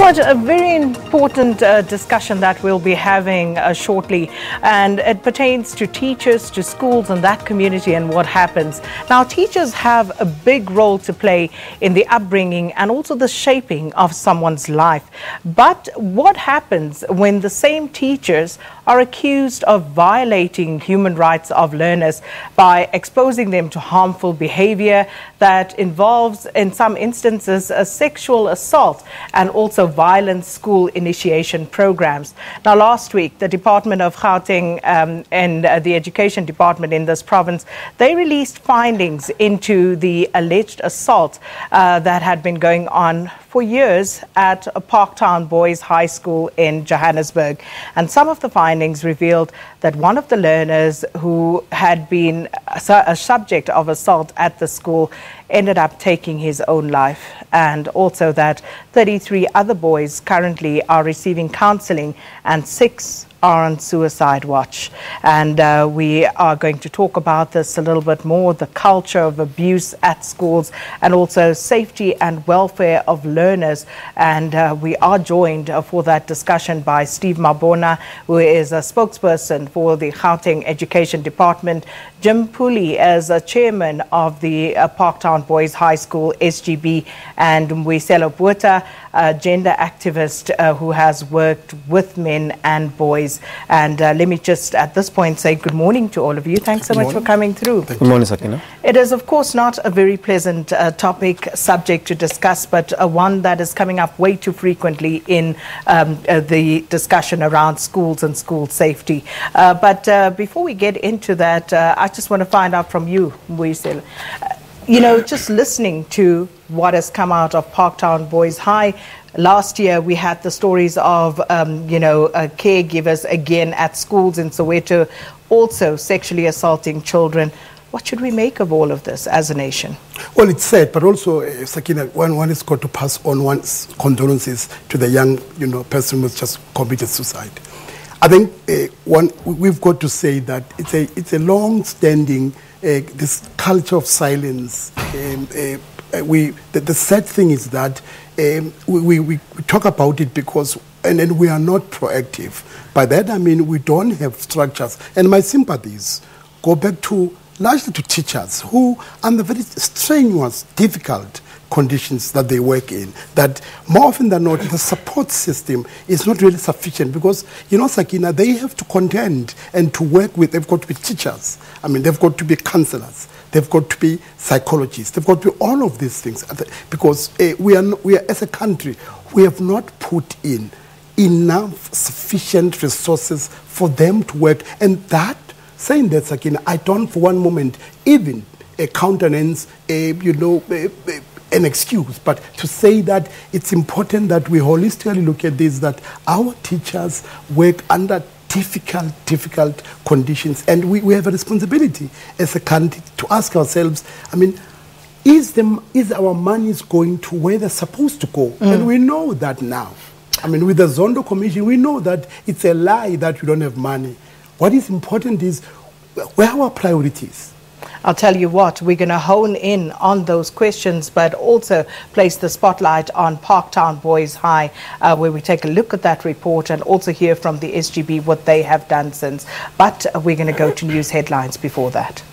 Raj, a very important discussion that we'll be having shortly, and it pertains to teachers, to schools and that community and what happens. Now, teachers have a big role to play in the upbringing and also the shaping of someone's life. But what happens when the same teachers are accused of violating human rights of learners by exposing them to harmful behaviour that involves, in some instances, a sexual assault and also violent school initiation programs? Now, last week, the Department of Gauteng and the Education Department in this province, they released findings into the alleged assault that had been going on for years at Parktown Boys High School in Johannesburg. And some of the findings revealed that one of the learners who had been a subject of assault at the school ended up taking his own life, and also that 33 other boys currently are receiving counselling and 6 are on suicide watch. And we are going to talk about this a little bit more, the culture of abuse at schools and also safety and welfare of learners. And we are joined for that discussion by Steve Mabona, who is a spokesperson for the Gauteng Education Department, Jim Pooley as a chairman of the Parktown Boys High School, SGB, and Mbuyiselo, Botha, a gender activist who has worked with men and boys. And let me just at this point say good morning to all of you. Thanks so much for coming through. Good morning, Sakina. It is, of course, not a very pleasant subject to discuss, but one that is coming up way too frequently in the discussion around schools and school safety. But before we get into that, I just want to find out from you, Mbuyiselo. You know, just listening to what has come out of Parktown Boys High. Last year, we had the stories of, caregivers again at schools in Soweto, also sexually assaulting children. What should we make of all of this as a nation? Well, it's sad, but also, Sakina, one has got to pass on one's condolences to the young, person who's just committed suicide. I think we've got to say that it's a long-standing this culture of silence. The sad thing is that we talk about it because and we are not proactive. By that I mean we don't have structures. And my sympathies go back to largely to teachers who, under very strenuous, difficult conditions that they work in, that more often than not the support system is not really sufficient because, Sakina, they have to contend and to work with, they've got to be teachers, they've got to be counselors, they've got to be psychologists, they've got to be all of these things because we are as a country, we have not put in enough sufficient resources for them to work. And that, saying that, Sakina, I don't for one moment even countenance an excuse, but to say that it's important that we holistically look at this, that our teachers work under difficult conditions, and we have a responsibility as a country to ask ourselves, is our money going to where they're supposed to go? And we know that now. With the Zondo Commission, we know that it's a lie that we don't have money. What is important is where are our priorities? I'll tell you what, we're going to hone in on those questions, but also place the spotlight on Parktown Boys High, where we take a look at that report and also hear from the SGB what they have done since. But we're going to go to news headlines before that.